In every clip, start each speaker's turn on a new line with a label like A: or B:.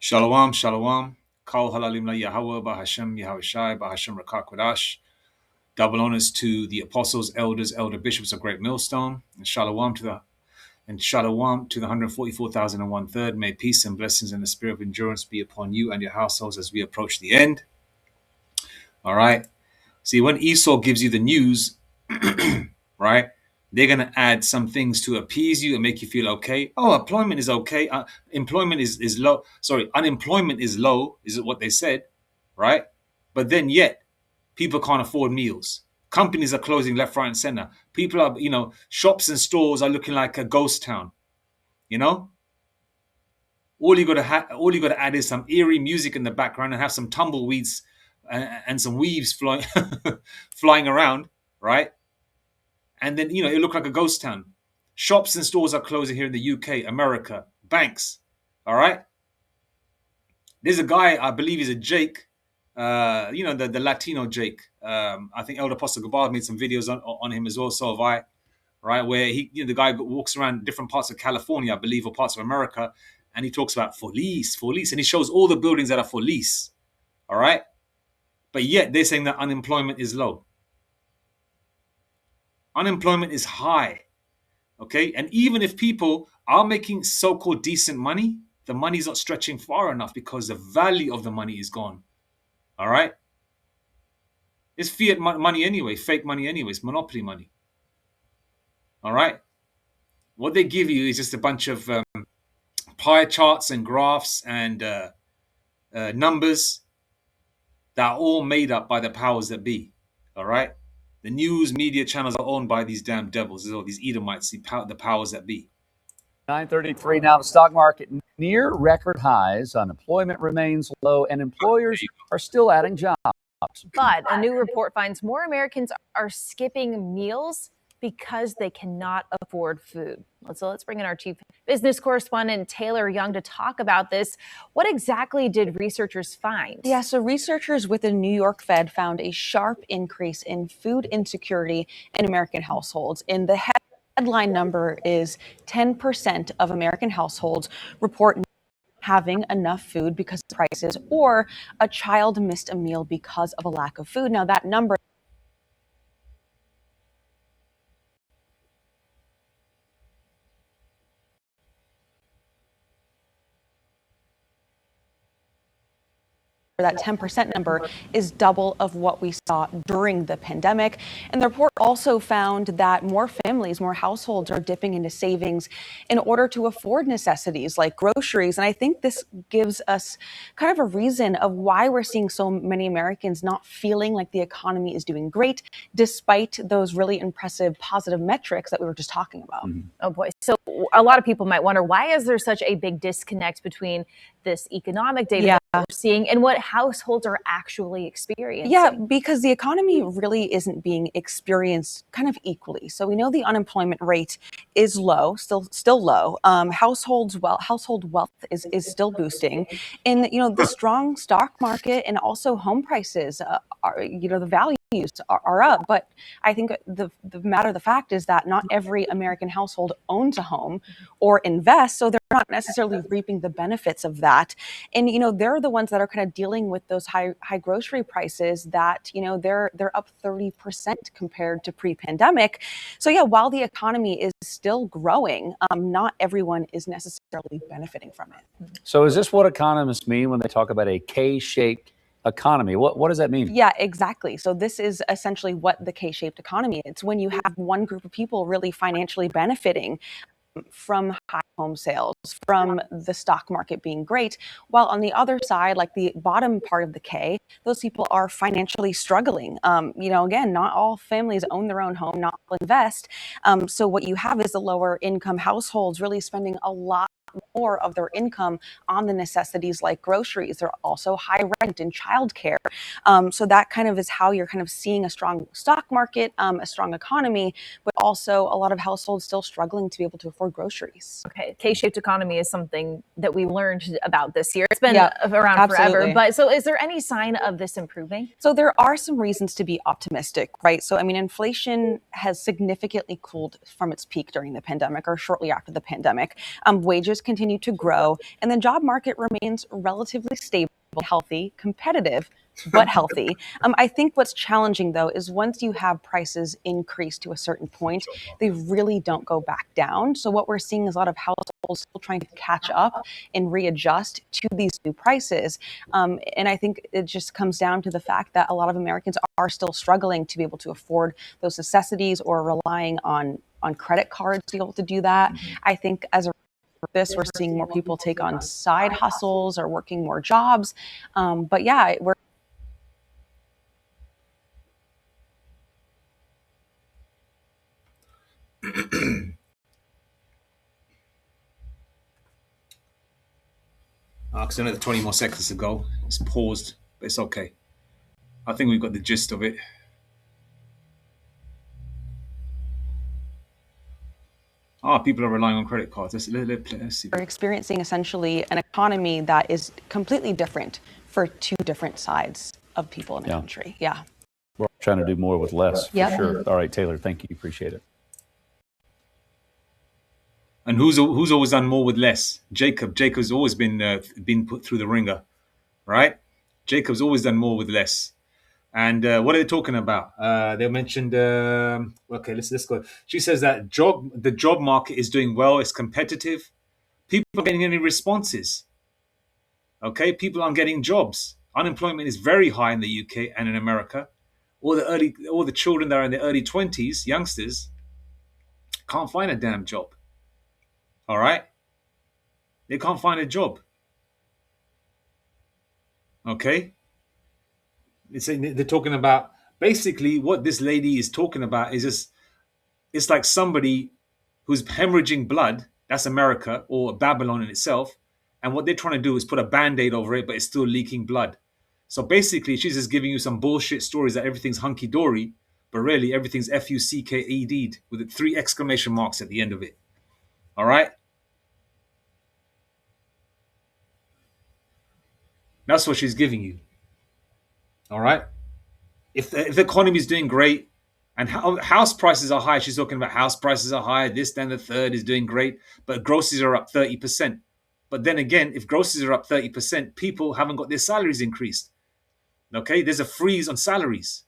A: Shalom, shalom. Kol halalim la Yahweh, Bahashem Yahushai, Bahashem Rakak Kodash. Double honors to the apostles, elders, elder bishops of Great Millstone, and shalom to the 144,001 third. May peace and blessings and the spirit of endurance be upon you and your households as we approach the end. All right. See, when Esau gives you the news, right, they're going to add some things to appease you and make you feel okay. Oh, employment is okay. Employment is low. Sorry, unemployment is low, is what they said, right? But then yet, people can't afford meals. Companies are closing left, right, and center. People are, shops and stores are looking like a ghost town. All you got to add is some eerie music in the background and have some tumbleweeds and some weaves flying flying around, right? And then it looked like a ghost town. Shops and stores are closing here in the UK, America, banks. All right. There's a guy, I believe he's a Jake, the Latino Jake. I think Elder Apostle Gabar made some videos on him as well. So have I, right? Where the guy walks around different parts of California, I believe, or parts of America, and he talks about for lease, and he shows all the buildings that are for lease. All right. But yet they're saying that unemployment is low. Unemployment is high. Okay. And even if people are making so-called decent money, the money's not stretching far enough because the value of the money is gone. All right. It's fiat money anyway, fake money anyways, monopoly money. All right. What they give you is just a bunch of pie charts and graphs and numbers that are all made up by the powers that be. All right. The news media channels are owned by these damn devils, or these Edomites, the powers that be.
B: 9:33 now. The stock market near record highs. Unemployment remains low, and employers are still adding jobs.
C: But a new report finds more Americans are skipping meals because they cannot afford food. So let's bring in our chief business correspondent, Taylor Young, to talk about this. What exactly did researchers find?
D: Yeah, so researchers with the New York Fed found a sharp increase in food insecurity in American households. In the headline number is 10% of American households report not having enough food because of prices, or a child missed a meal because of a lack of food. Now that number that 10% number is double of what we saw during the pandemic. And the report also found that more families, more households are dipping into savings in order to afford necessities like groceries. And I think this gives us kind of a reason of why we're seeing so many Americans not feeling like the economy is doing great, despite those really impressive positive metrics that we were just talking about.
C: Mm-hmm. Oh boy. So a lot of people might wonder, why is there such a big disconnect between this economic data that we're seeing and what households are actually experiencing?
D: Yeah, because the economy really isn't being experienced kind of equally. So we know the unemployment rate is low, still low. Household wealth is still boosting, and the strong stock market and also home prices are the values are up. But I think the matter of the fact is that not every American household owns a home or invests, so they're not necessarily reaping the benefits of that. And they're the ones that are kind of dealing with those high grocery prices that they're up 30% compared to pre-pandemic. So yeah, while the economy is still growing, not everyone is necessarily benefiting from it.
B: So is this what economists mean when they talk about a K-shaped economy? What does that mean?
D: Yeah, exactly. So this is essentially what the K-shaped economy is. It's when you have one group of people really financially benefiting from high home sales, from the stock market being great, while on the other side, like the bottom part of the K, those people are financially struggling. Again, not all families own their own home, not all invest. So what you have is the lower income households really spending a lot more of their income on the necessities like groceries. They're also high rent and childcare. So that kind of is how you're kind of seeing a strong stock market, a strong economy, but also a lot of households still struggling to be able to afford groceries.
C: Okay, K-shaped economy is something that we learned about this year. It's been around forever, but so is there any sign of this improving?
D: So there are some reasons to be optimistic, right? So, inflation has significantly cooled from its peak during the pandemic or shortly after the pandemic. Wages wages continue to grow, and the job market remains relatively stable, healthy, competitive, but healthy. I think what's challenging, though, is once you have prices increase to a certain point, they really don't go back down. So what we're seeing is a lot of households still trying to catch up and readjust to these new prices. And I think it just comes down to the fact that a lot of Americans are still struggling to be able to afford those necessities or relying on credit cards to be able to do that. I think as a this, we're seeing more people take on side hustles or working more jobs. But yeah, we're
A: Because another 20 more seconds to go. It's paused, but it's okay. I think we've got the gist of it. People are relying on credit cards. Let's see.
D: We're experiencing essentially an economy that is completely different for two different sides of people in the country. Yeah.
B: We're trying to do more with less, for sure. All right, Taylor, thank you. Appreciate it.
A: And who's always done more with less? Jacob. Jacob's always been put through the ringer, right? Jacob's always done more with less. And what are they talking about? They mentioned. Okay, let's go. She says that the job market is doing well. It's competitive. People aren't getting any responses. Okay, people aren't getting jobs. Unemployment is very high in the UK and in America. All the children that are in their early 20s, youngsters, can't find a damn job. All right, they can't find a job. Okay. They're talking about basically what this lady is talking about is just, it's like somebody who's hemorrhaging blood. That's America or Babylon in itself. And what they're trying to do is put a band-aid over it, but it's still leaking blood. So basically, she's just giving you some bullshit stories that everything's hunky-dory, but really everything's F-U-C-K-E-D'd with 3 exclamation marks at the end of it. All right? That's what she's giving you. All right? If the economy is doing great and house prices are high, she's talking about house prices are high, this, then the third is doing great, but groceries are up 30%. But then again, if groceries are up 30%, people haven't got their salaries increased. Okay, there's a freeze on salaries.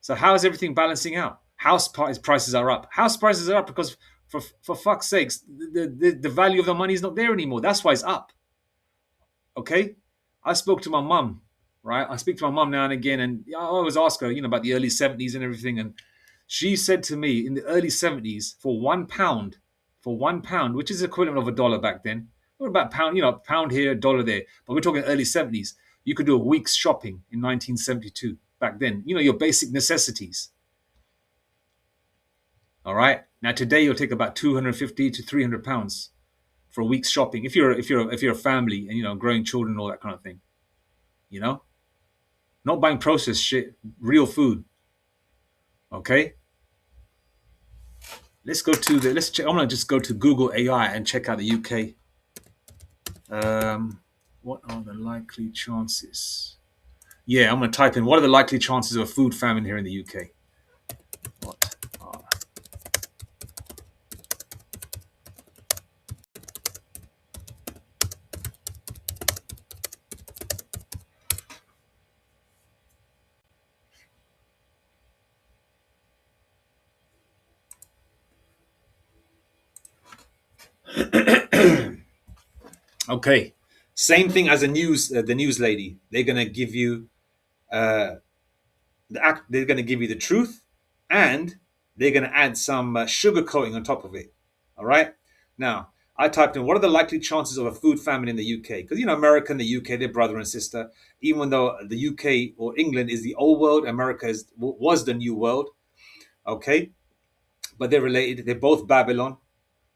A: So how is everything balancing out? House prices are up. House prices are up because, for fuck's sakes, the value of the money is not there anymore. That's why it's up. Okay, I spoke to my mum. Right, I speak to my mum now and again, and I always ask her, about the early 70s and everything. And she said to me, in the early 70s, for £1, which is equivalent of $1 back then, what about pound? Pound here, dollar there. But we're talking early 70s. You could do a week's shopping in 1972 back then. Your basic necessities. All right. Now today you'll take about £250 to £300 for a week's shopping if you're a family and growing children and all that kind of thing. Not buying processed shit, real food. Okay? Let's check. I'm gonna just go to Google AI and check out the UK. What are the likely chances? Yeah, I'm gonna type in what are the likely chances of a food famine here in the UK? What are Okay, same thing as the news lady. They're gonna give you they're gonna give you the truth, and they're gonna add some sugar coating on top of it. All right. Now I typed in what are the likely chances of a food famine in the UK? Because America and the UK, they're brother and sister. Even though the UK or England is the old world, America was the new world. Okay, but they're related. They're both Babylon.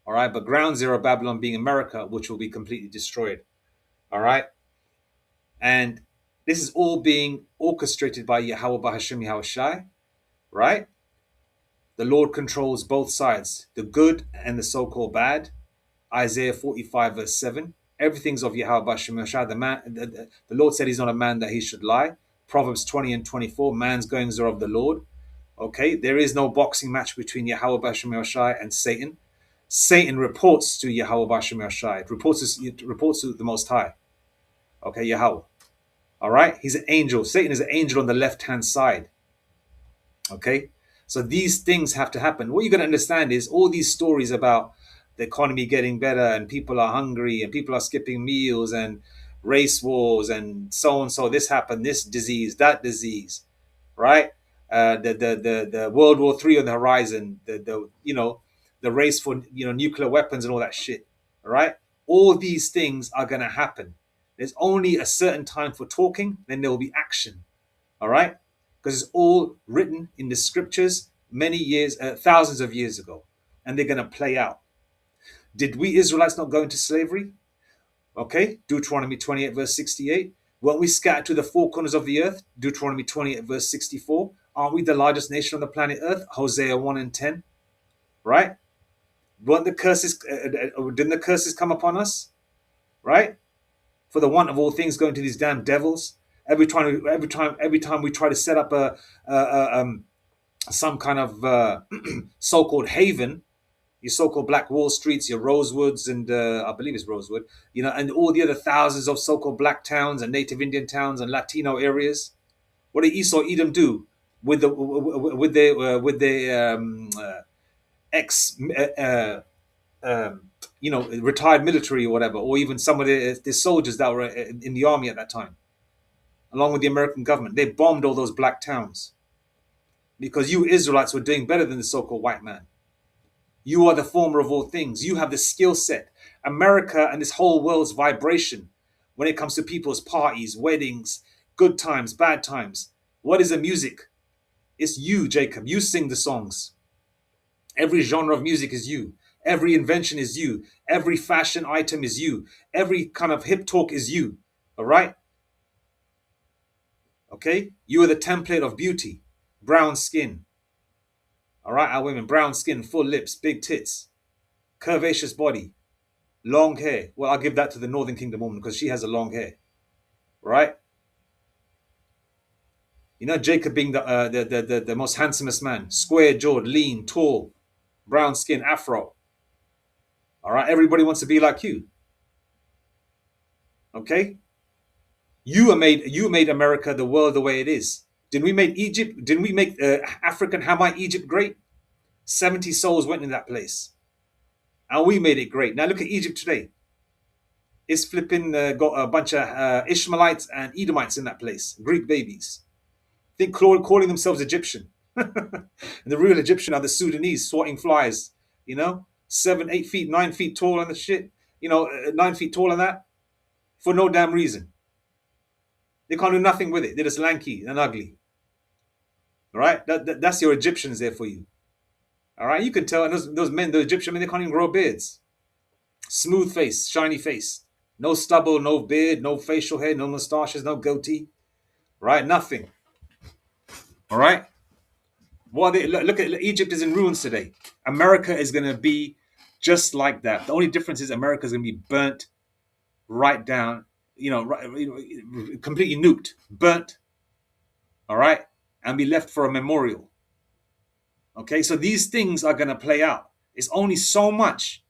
A: All right, but ground zero Babylon being America, which will be completely destroyed. All right. And this is all being orchestrated by Yahweh Bahashem Yahweh Shai, right? The Lord controls both sides, the good and the so-called bad. Isaiah 45 verse 7. Everything's of Yahweh Bahashem Yahweh Shai. The Lord said he's not a man that he should lie. Proverbs 20 and 24, man's goings are of the Lord. Okay, there is no boxing match between Yahweh Bahashem Yahweh Shai and Satan. Satan reports to Yahweh Bashem Yashai. Reports to the Most High. Okay, Yahweh. All right? He's an angel. Satan is an angel on the left-hand side. Okay? So these things have to happen. What you're going to understand is all these stories about the economy getting better and people are hungry and people are skipping meals and race wars and so on. So this happened, this disease, that disease, right? The World War III on the horizon, the race for nuclear weapons and all that shit, right? All these things are going to happen. There's only a certain time for talking, then there will be action, all right? Because it's all written in the scriptures many years, thousands of years ago, and they're going to play out. Did we Israelites not go into slavery? Okay, Deuteronomy 28 verse 68. Weren't we scattered to the four corners of the earth? Deuteronomy 28 verse 64. Aren't we the largest nation on the planet earth? Hosea 1 and 10. Right? Weren't the curses, didn't the curses come upon us? Right? For the want of all things going to these damn devils. Every time we try to set up some kind of so-called haven, your so-called Black Wall Streets, your Rosewoods, and I believe it's Rosewood, and all the other thousands of so-called black towns and Native Indian towns and Latino areas. What did Esau Edom do with the ex retired military or whatever, or even some of the soldiers that were in the army at that time, along with the American government? They bombed all those black towns because you Israelites were doing better than the so-called white man. You are the former of all things. You have the skill set. America and this whole world's vibration when it comes to people's parties, weddings, good times, bad times. What is the music? It's you, Jacob. You sing the songs. Every genre of music is you. Every invention is you. Every fashion item is you. Every kind of hip talk is you. All right? Okay? You are the template of beauty. Brown skin. All right, our women, brown skin, full lips, big tits, curvaceous body, long hair. Well, I'll give that to the Northern Kingdom woman because she has a long hair, right? Jacob being the most handsomest man, square-jawed, lean, tall, brown skin, afro. All right, everybody wants to be like you. Okay, you made America the world the way it is. Didn't we make Egypt? Didn't we make African Hamite Egypt great? 70 souls went in that place. And we made it great. Now look at Egypt today. It's flipping got a bunch of Ishmaelites and Edomites in that place. Greek babies. Think calling themselves Egyptian. And the real Egyptian are the Sudanese swatting flies. 7, 8 feet, 9 feet tall and the shit. 9 feet tall and that. For no damn reason. They can't do nothing with it. They're just lanky and ugly. All right? That's your Egyptians there for you. All right? You can tell. And those men, the Egyptian men, they can't even grow beards. Smooth face, shiny face. No stubble, no beard, no facial hair, no mustaches, no goatee. Right? Nothing. All right? Look at Egypt is in ruins today. America is going to be just like that. The only difference is America is going to be burnt right down, completely nuked, burnt. All right? And be left for a memorial. Okay? So these things are going to play out. It's only so much.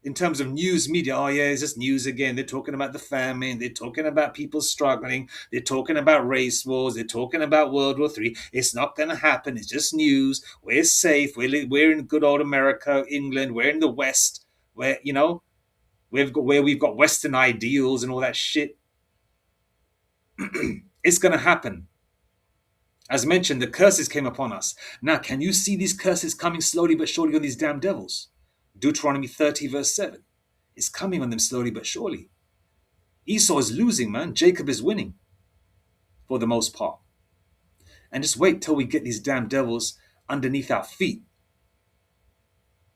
A: In terms of news media, oh yeah, it's just news again. They're talking about the famine. They're talking about people struggling. They're talking about race wars. They're talking about World War III. It's not going to happen. It's just news. We're safe. We're in good old America, England. We're in the West, where we've got Western ideals and all that shit. It's going to happen. As mentioned, the curses came upon us. Now, can you see these curses coming slowly but surely on these damn devils? Deuteronomy 30 verse 7. It's coming on them slowly but surely. Esau is losing, man. Jacob is winning for the most part. And just wait till we get these damn devils underneath our feet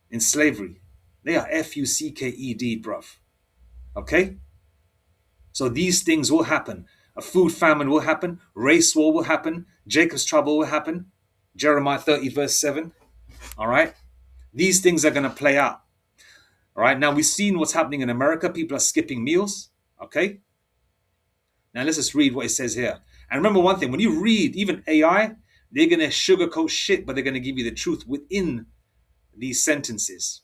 A: in slavery. They are F-U-C-K-E-D, bruv. Okay? So these things will happen. A food famine will happen. Race war will happen. Jacob's trouble will happen. Jeremiah 30 verse 7. All right? These things are going to play out. All right. Now we've seen what's happening in America. People are skipping meals. Okay. Now let's just read what it says here. And remember one thing, when you read even AI, they're going to sugarcoat shit, but they're going to give you the truth within these sentences.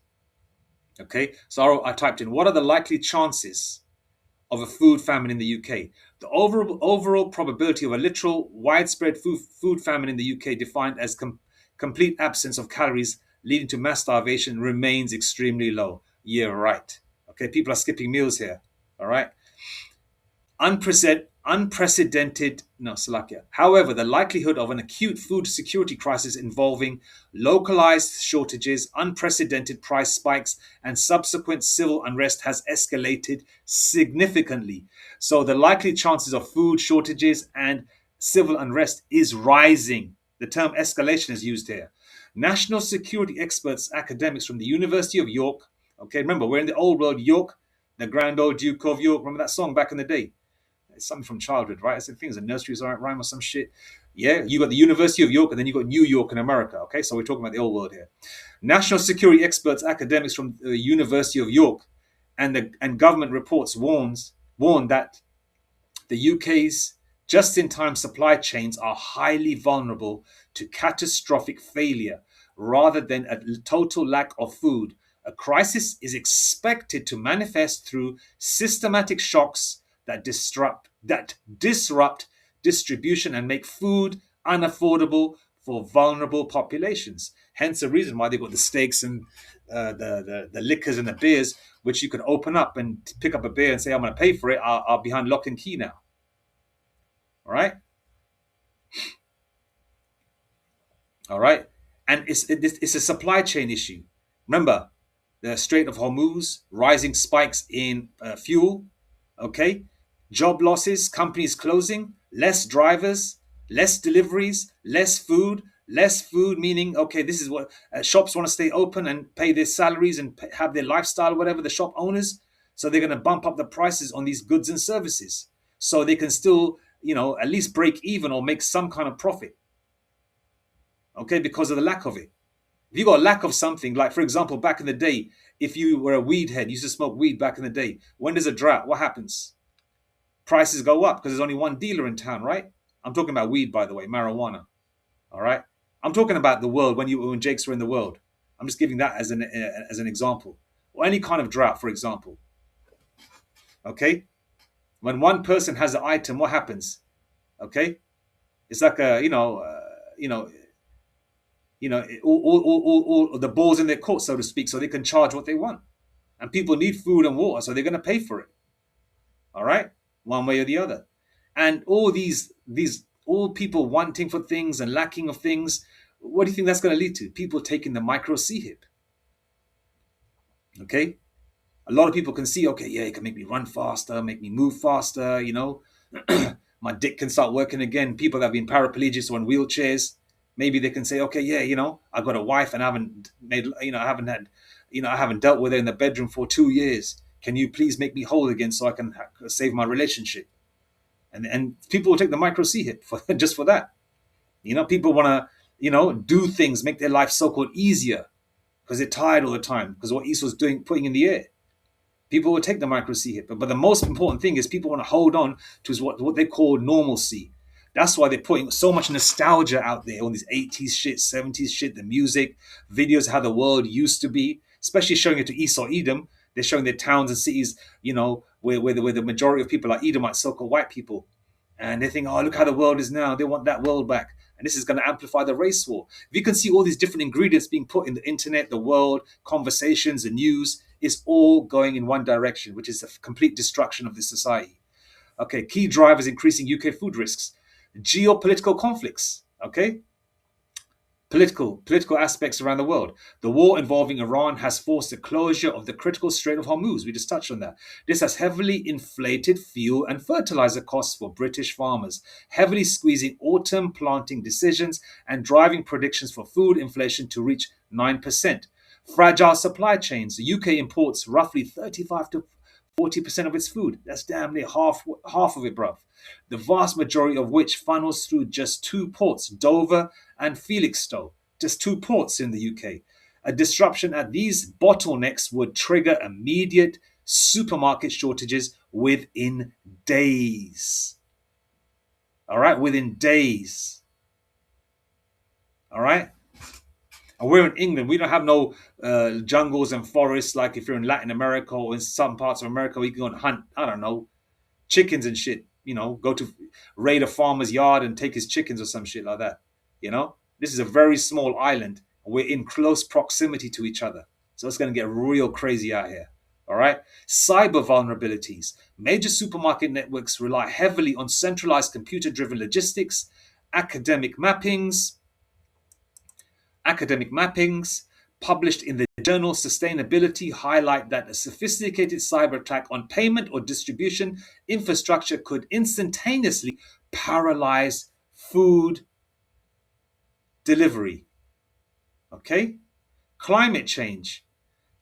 A: Okay, so I typed in, what are the likely chances of a food famine in the UK? The overall probability of a literal widespread food famine in the UK, defined as complete absence of calories leading to mass starvation, remains extremely low. Yeah, right. Okay, people are skipping meals here. All right. Unprecedented, no, Salakia. However, the likelihood of an acute food security crisis involving localized shortages, unprecedented price spikes, and subsequent civil unrest has escalated significantly. So the likely chances of food shortages and civil unrest is rising. The term escalation is used here. National security experts, academics from the University of York, okay, remember, we're in the old world, York, the grand old Duke of York. Remember that song back in the day? It's something from childhood, right? I think it's a nursery rhyme or some shit. Yeah, you got the University of York, and then you got New York in America. Okay, so we're talking about the old world here. National security experts, academics from the University of York, and government reports warn that the UK's just-in-time supply chains are highly vulnerable to catastrophic failure rather than a total lack of food. A crisis is expected to manifest through systematic shocks that disrupt distribution and make food unaffordable for vulnerable populations. Hence the reason why they've got the steaks and the liquors and the beers, which you could open up and pick up a beer and say, I'm going to pay for it. I'll behind lock and key now. All right. All right. And it's a supply chain issue. Remember, the Strait of Hormuz, rising spikes in fuel. Okay. Job losses, companies closing, less drivers, less deliveries, less food. Less food, meaning, okay, this is what shops want to stay open and pay their salaries and have their lifestyle, whatever, the shop owners. So they're going to bump up the prices on these goods and services so they can still, at least break even or make some kind of profit. Okay, because of the lack of it. If you got a lack of something, like for example, back in the day, if you were a weed head, you used to smoke weed back in the day. When there's a drought, what happens? Prices go up because there's only one dealer in town, right? I'm talking about weed, by the way, marijuana. All right. I'm talking about the world when Jakes were in the world. I'm just giving that as an example, or any kind of drought, for example. Okay. When one person has an item, what happens? Okay. It's like all the balls in their court, so to speak, so they can charge what they want. And people need food and water, so they're going to pay for it. All right, one way or the other. And all all people wanting for things and lacking of things. What do you think that's going to lead to? People taking the micro C-hip. Okay, a lot of people can see, okay, yeah, it can make me run faster, make me move faster. My dick can start working again. People that have been paraplegics or in wheelchairs, maybe they can say, okay, yeah, I've got a wife and I haven't dealt with her in the bedroom for 2 years. Can you please make me whole again so I can save my relationship? And people will take the micro C hit for just for that. People want to, do things, make their life so-called easier because they're tired all the time because what Esau's putting in the air. People will take the micro C hit. But the most important thing is people want to hold on to what they call normalcy. That's why they're putting so much nostalgia out there on these 80s shit, 70s shit, the music, videos of how the world used to be, especially showing it to Esau, Edom. They're showing their towns and cities, where the majority of people are Edomites, so-called white people. And they think, oh, look how the world is now. They want that world back. And this is going to amplify the race war. If you can see all these different ingredients being put in the internet, the world, conversations, the news, it's all going in one direction, which is a complete destruction of the society. Okay, key drivers increasing UK food risks. Geopolitical conflicts, okay? Political aspects around the world. The war involving Iran has forced the closure of the critical Strait of Hormuz. We just touched on that. This has heavily inflated fuel and fertilizer costs for British farmers, heavily squeezing autumn planting decisions and driving predictions for food inflation to reach 9%. Fragile supply chains. The UK imports roughly 35 to 40% of its food. That's damn near half of it, bruv. The vast majority of which funnels through just 2 ports, Dover and Felixstowe. Just 2 ports in the UK. A disruption at these bottlenecks would trigger immediate supermarket shortages within days. All right, within days. All right. And we're in England. We don't have no jungles and forests like if you're in Latin America or in some parts of America where you can go and hunt, I don't know, chickens and shit. Go to raid a farmer's yard and take his chickens or some shit like that. This is a very small island. We're in close proximity to each other. So it's going to get real crazy out here. All right. Cyber vulnerabilities. Major supermarket networks rely heavily on centralized computer driven logistics, academic mappings published in the journal Sustainability highlight that a sophisticated cyber attack on payment or distribution infrastructure could instantaneously paralyze food delivery. Okay? Climate change.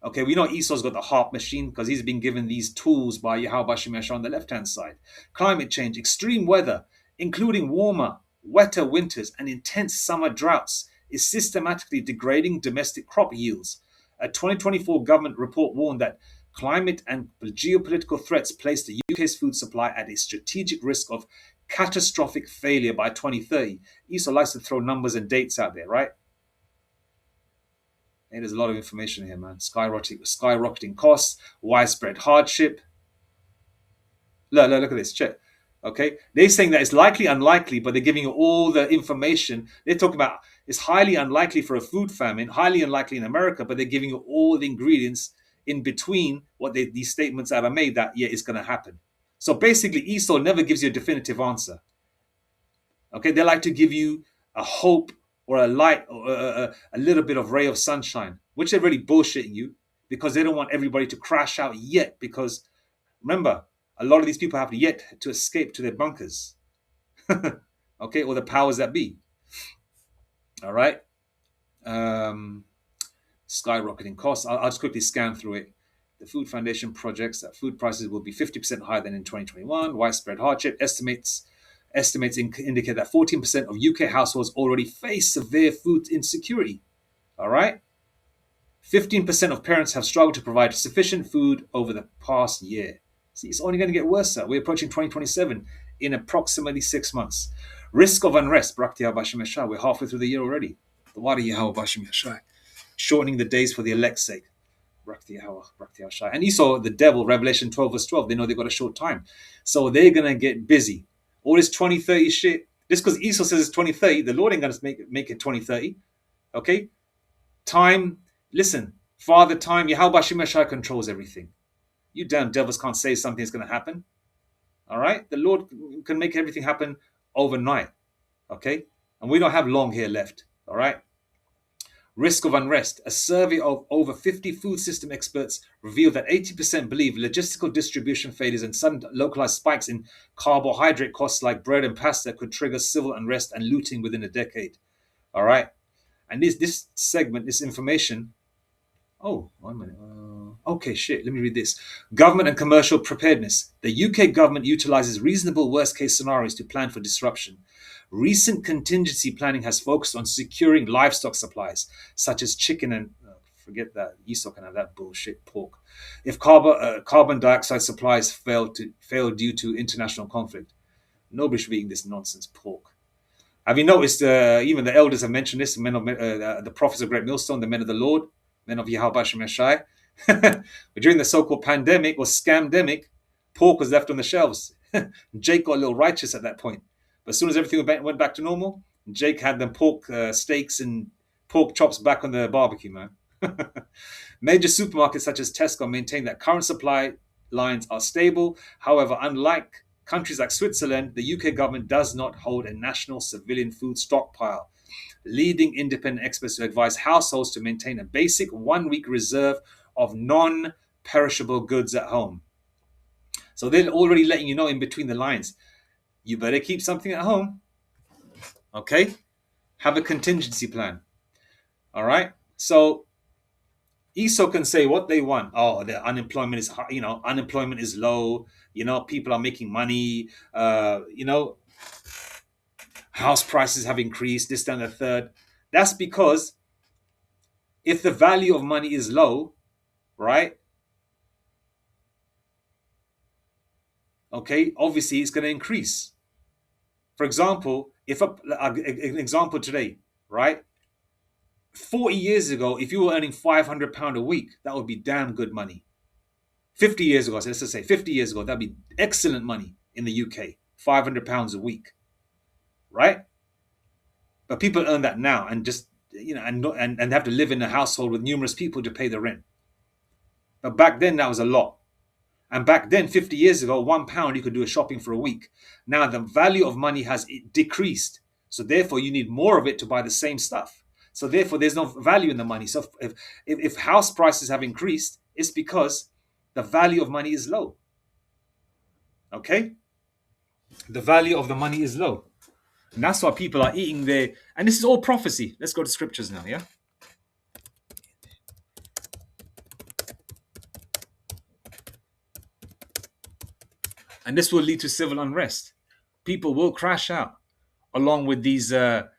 A: Okay, we know Esau's got the harp machine because he's been given these tools by Yahweh Shemesh on the left-hand side. Climate change, extreme weather, including warmer, wetter winters and intense summer droughts, is systematically degrading domestic crop yields. A 2024 government report warned that climate and geopolitical threats place the UK's food supply at a strategic risk of catastrophic failure by 2030. Esau likes to throw numbers and dates out there, right? Hey, there's a lot of information here, man. Skyrocketing costs, widespread hardship. Look at this. Check. Okay, they're saying that it's likely, unlikely, but they're giving you all the information. They're talking about it's highly unlikely for a food famine, highly unlikely in America, but they're giving you all the ingredients in between these statements that are made that it's going to happen. So basically, Esau never gives you a definitive answer. Okay, they like to give you a hope or a light or a little bit of ray of sunshine, which they're really bullshitting you because they don't want everybody to crash out yet. Because remember, a lot of these people have yet to escape to their bunkers. Okay, or the powers that be. All right. Skyrocketing costs. I'll just quickly scan through it. The Food Foundation projects that food prices will be 50% higher than in 2021. Widespread hardship estimates indicate that 14% of UK households already face severe food insecurity. All right. 15% of parents have struggled to provide sufficient food over the past year. See, it's only going to get worse. We're approaching 2027 in approximately 6 months. Risk of unrest. We're halfway through the year already. Shortening the days for the elect's sake. And Esau, the devil, Revelation 12 verse 12, they know they've got a short time. So they're going to get busy. All this 2030 shit, just because Esau says it's 2030, the Lord ain't going to make it 2030. Okay? Time, listen, Father Time, Yahweh Shemeshai controls everything. You damn devils can't say something's going to happen. All right? The Lord can make everything happen overnight. Okay? And we don't have long here left. All right? Risk of unrest. A survey of over 50 food system experts revealed that 80% believe logistical distribution failures and sudden localized spikes in carbohydrate costs like bread and pasta could trigger civil unrest and looting within a decade. All right? And this segment, this information... Oh, 1 minute. Okay, shit. Let me read this. Government and commercial preparedness. The UK government utilizes reasonable worst-case scenarios to plan for disruption. Recent contingency planning has focused on securing livestock supplies, such as chicken and forget that Esau can have that bullshit pork. If carbon dioxide supplies fail due to international conflict, nobody should be eating this nonsense pork. Have you noticed? Even the elders have mentioned this. The prophets of Great Millstone, the men of the Lord, men of Yahweh Shemeshai. But during the so-called pandemic or scamdemic, pork was left on the shelves. Jake got a little righteous at that point. But as soon as everything went back to normal, Jake had them pork steaks and pork chops back on the barbecue, man. Major supermarkets such as Tesco maintain that current supply lines are stable. However, unlike countries like Switzerland, the UK government does not hold a national civilian food stockpile, leading independent experts to advise households to maintain a basic 1-week reserve of non-perishable goods at home. So they're already letting you know in between the lines, you better keep something at home. Okay? Have a contingency plan. All right? So Esau can say what they want. Oh, the unemployment is high, unemployment is low, people are making money, house prices have increased, this, that, and the third. That's because if the value of money is low, right? Okay, obviously it's going to increase. For example, an example today, right? 40 years ago, if you were earning £500 a week, that would be damn good money. 50 years ago, so let's just say 50 years ago, that'd be excellent money in the UK. £500 a week, right? But people earn that now and just, and have to live in a household with numerous people to pay the rent. But back then, that was a lot. And back then, 50 years ago, £1, you could do a shopping for a week. Now the value of money has decreased. So therefore, you need more of it to buy the same stuff. So therefore, there's no value in the money. So if house prices have increased, it's because the value of money is low. Okay? The value of the money is low. And that's why people are eating their... And this is all prophecy. Let's go to scriptures now, yeah? And this will lead to civil unrest. People will crash out along with these, the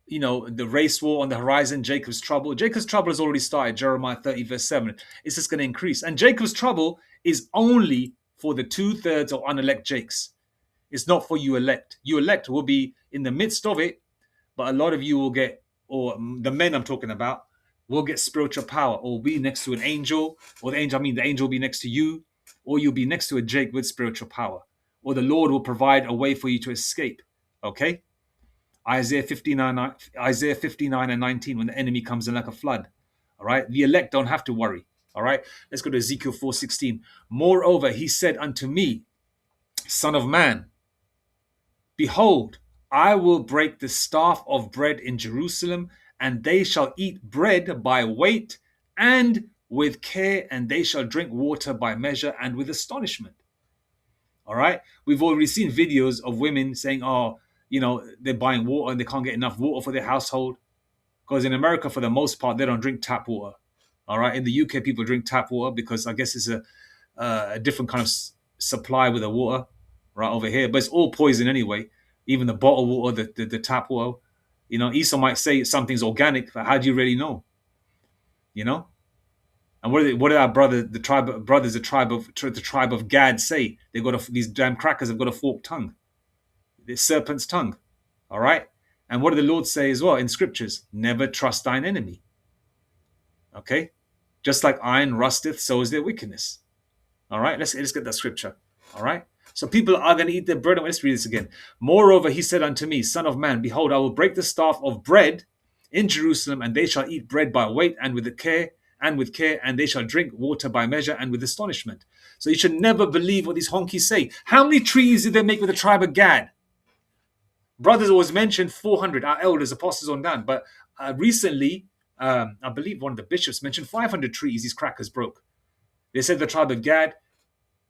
A: race war on the horizon, Jacob's trouble. Jacob's trouble has already started, Jeremiah 30, verse 7. It's just going to increase. And Jacob's trouble is only for the 2/3 of unelect Jakes. It's not for you elect. You elect will be in the midst of it, but a lot of you will get, or the men I'm talking about, will get spiritual power, or be next to an angel, or the angel will be next to you, or you'll be next to a Jake with spiritual power, or the Lord will provide a way for you to escape. Okay? Isaiah 59 and 19, when the enemy comes in like a flood. All right? The elect don't have to worry. All right? Let's go to Ezekiel 4:16. Moreover, he said unto me, Son of man, behold, I will break the staff of bread in Jerusalem, and they shall eat bread by weight and with care, and they shall drink water by measure and with astonishment. All right? We've already seen videos of women saying, they're buying water and they can't get enough water for their household. Because in America, for the most part, they don't drink tap water. All right? In the UK, people drink tap water because I guess it's a different kind of supply with the water right over here. But it's all poison anyway. Even the bottled water, the tap water. Esau might say something's organic, but how do you really know? And what did our the tribe of Gad say? They got these damn crackers have got a forked tongue. The serpent's tongue. All right? And what did the Lord say as well in scriptures? Never trust thine enemy. Okay? Just like iron rusteth, so is their wickedness. All right? Let's get that scripture. All right? So people are going to eat their bread. Let's read this again. Moreover, he said unto me, Son of man, behold, I will break the staff of bread in Jerusalem, and they shall eat bread by weight and with care, and they shall drink water by measure and with astonishment. So you should never believe what these honkies say. How many trees did they make with the tribe of Gad? Brothers always mentioned 400, our elders, apostles on down. But recently, I believe one of the bishops mentioned 500 trees these crackers broke. They said the tribe of Gad,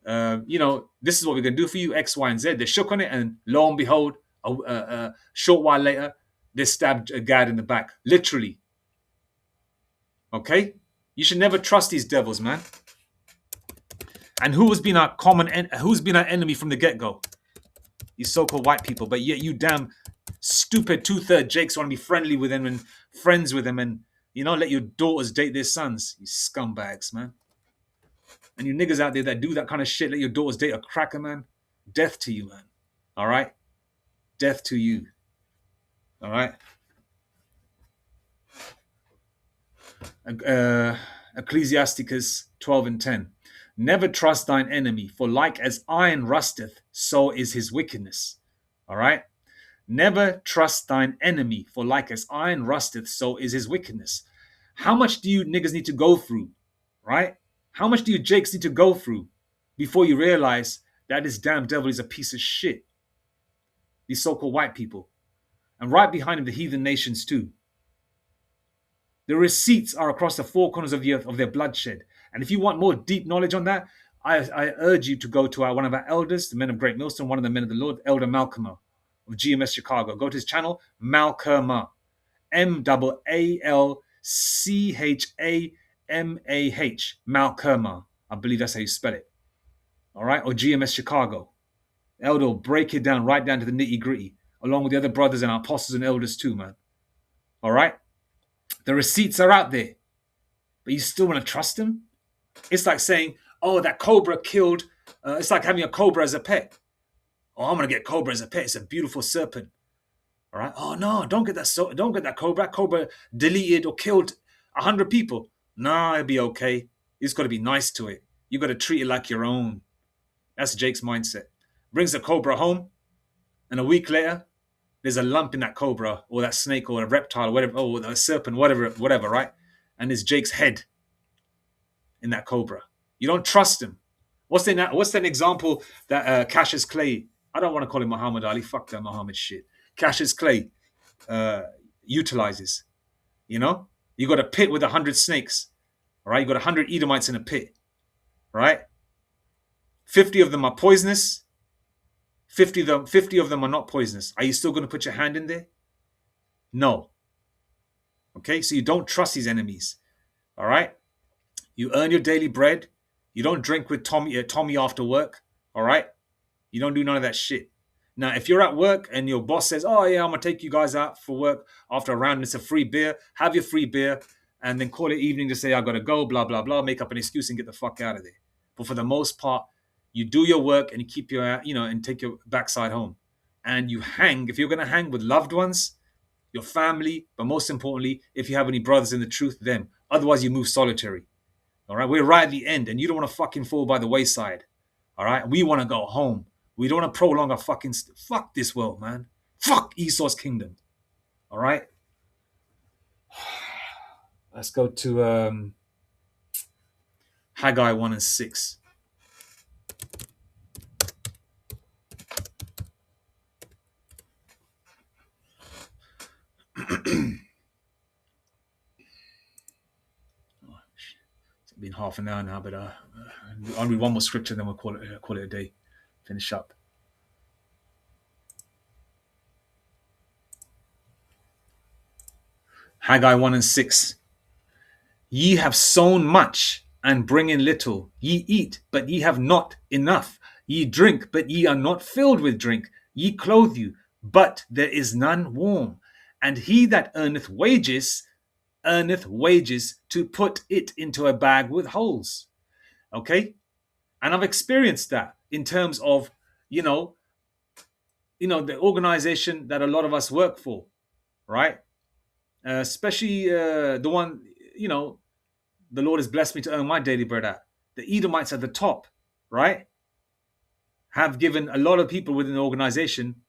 A: this is what we're going to do for you, X, Y, and Z. They shook on it, and lo and behold, a short while later, they stabbed Gad in the back. Literally. Okay? You should never trust these devils, man. And who's been our enemy from the get-go? These so-called white people. But yet you damn stupid 2/3 Jakes want to be friendly with them and friends with them and, let your daughters date their sons. You scumbags, man. And you niggas out there that do that kind of shit, let your daughters date a cracker, man. Death to you, man. All right? Death to you. All right? Ecclesiasticus 12 and 10. Never trust thine enemy, for like as iron rusteth, so is his wickedness. All right? Never trust thine enemy, for like as iron rusteth, so is his wickedness. How much do you niggas need to go through, right? How much do you Jakes need to go through before you realize that this damn devil is a piece of shit? These so-called white people. And right behind him, the heathen nations too. The receipts are across the four corners of the earth of their bloodshed. And if you want more deep knowledge on that, I urge you to go to one of our elders, the men of Great Millstone, one of the men of the Lord, Elder Malcolm of GMS Chicago. Go to his channel, Malcolm, MALCHAMAH, Malcolm. I believe that's how you spell it. All right, or GMS Chicago. Elder will break it down right down to the nitty gritty, along with the other brothers and our apostles and elders too, man. All right. The receipts are out there, but you still want to trust them? It's like saying, oh, that cobra killed. It's like having a cobra as a pet. Oh, I'm going to get cobra as a pet. It's a beautiful serpent, All right. Oh no, don't get that. Don't get that cobra. Cobra deleted or killed 100 people. Nah, it'll be okay. You just got to be nice to it. You got to treat it like your own. That's Jake's mindset. Brings the cobra home, and a week later, there's a lump in that cobra or that snake or a reptile or whatever, or a serpent, whatever, right? And there's Jake's head in that cobra. You don't trust him. What's an example that Cassius Clay? I don't want to call him Muhammad Ali. Fuck that Muhammad shit. Cassius Clay utilizes. You know, you got a pit with 100 snakes, right? You got 100 Edomites in a pit, right? 50 of them are poisonous. 50 of them are not poisonous. Are you still going to put your hand in there? No. Okay, so you don't trust these enemies. All right, you earn your daily bread. You don't drink with Tommy after work. All right, you don't do none of that shit. Now, if you're at work and your boss says, "Oh yeah, I'm gonna take you guys out for work after a round, and it's a free beer," have your free beer, and then call it evening to say, "I gotta go," blah blah blah, make up an excuse and get the fuck out of there. But for the most part, you do your work and you keep your, and take your backside home, and you hang. If you're gonna hang with loved ones, your family, but most importantly, if you have any brothers in the truth, them. Otherwise, you move solitary. All right, we're right at the end, and you don't want to fucking fall by the wayside. All right, we want to go home. We don't want to prolong our fuck this world, man. Fuck Esau's kingdom. All right, let's go to Haggai 1 and 6. It's been half an hour now, but I'll read one more scripture, then we'll call it a day. Finish up. Haggai 1 and 6. Ye have sown much and bring in little. Ye eat, but ye have not enough. Ye drink, but ye are not filled with drink. Ye clothe you, but there is none warm. And he that earneth wages to put it into a bag with holes. Okay? And I've experienced that in terms of, the organization that a lot of us work for, right? Especially the one, the Lord has blessed me to earn my daily bread at. The Edomites at the top, right, have given a lot of people within the organization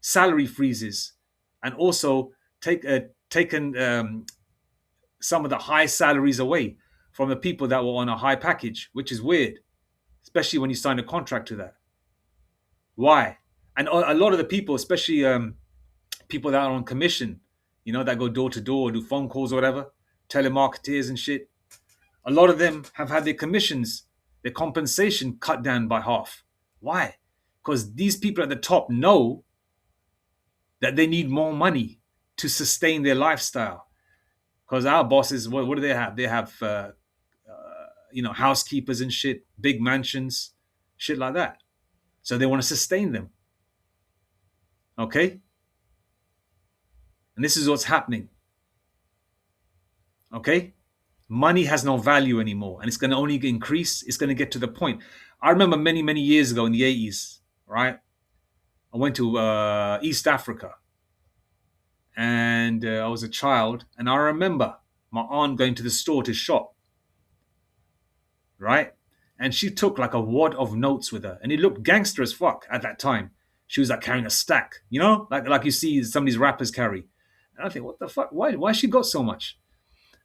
A: salary freezes, and also taken some of the high salaries away from the people that were on a high package, which is weird, especially when you sign a contract to that. Why? And a lot of the people, especially people that are on commission, that go door to door, do phone calls or whatever, telemarketers and shit, a lot of them have had their commissions, their compensation cut down by half. Why? Because these people at the top know that they need more money to sustain their lifestyle. Because our bosses, what do they have? They have, housekeepers and shit, big mansions, shit like that. So they want to sustain them. Okay? And this is what's happening. Okay? Money has no value anymore, and it's going to only increase. It's going to get to the point. I remember many, many years ago in the 80s, right? I went to East Africa, and I was a child, and I remember my aunt going to the store to shop, right? And she took like a wad of notes with her, and it looked gangster as fuck at that time. She was like carrying a stack, like you see some of these rappers carry. And I think, what the fuck? Why she got so much?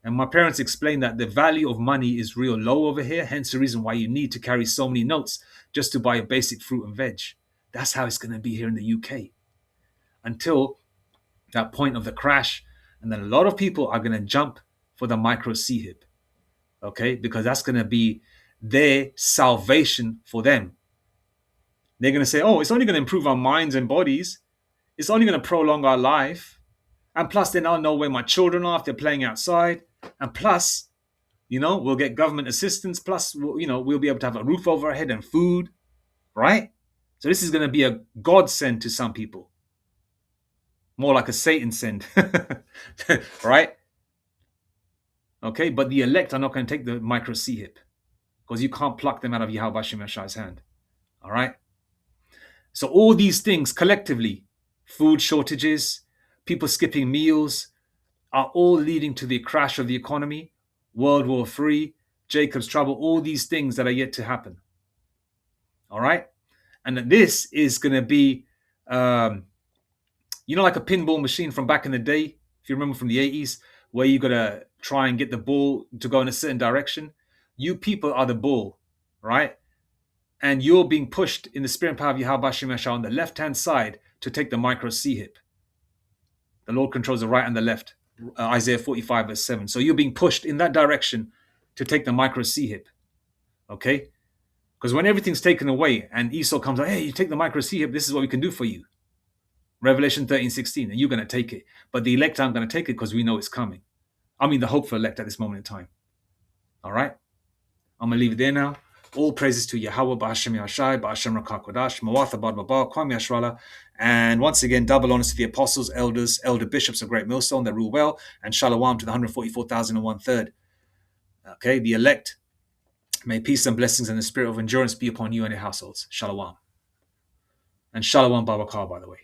A: And my parents explained that the value of money is real low over here, hence the reason why you need to carry so many notes just to buy a basic fruit and veg. That's how it's going to be here in the UK. Until that point of the crash, and then a lot of people are going to jump for the micro CHIP, okay? Because that's going to be their salvation for them. They're going to say, oh, it's only going to improve our minds and bodies. It's only going to prolong our life. And plus, then I'll know where my children are if they're playing outside. And plus, we'll get government assistance. Plus, we'll be able to have a roof over our head and food, right? So this is going to be a godsend to some people. More like a Satan send, right? Okay, but the elect are not going to take the micro CHIP because you can't pluck them out of Yahweh Shemeshai's hand, all right? So all these things collectively food shortages, people skipping meals, are all leading to the crash of the economy, World War III, Jacob's trouble, all these things that are yet to happen. All right? And this is going to be, like a pinball machine from back in the day, if you remember from the 80s, where you got to try and get the ball to go in a certain direction. You people are the ball, right? And you're being pushed in the spirit and power of Yahweh Hashem Yashar on the left-hand side to take the micro C-hip. The Lord controls the right and the left. Isaiah 45 verse 7. So you're being pushed in that direction to take the micro C-hip. Okay? Because when everything's taken away and Esau comes out, hey, you take the micro C-hip, this is what we can do for you. Revelation 13:16, and you're going to take it. But the elect aren't going to take it because we know it's coming. I mean, the hopeful elect at this moment in time. All right? I'm going to leave it there now. All praises to Yahweh, Ba'ashem Yashai, Ba'ashem Rakakodash, Mawatha Bad Mabah, Kwam Yashrala. And once again, double honors to the apostles, elders, elder bishops of Great Millstone that rule well, and Shalom to the 144,001/3. Okay, the elect. May peace and blessings and the spirit of endurance be upon you and your households. Shalom. And Shalom Babakar, by the way.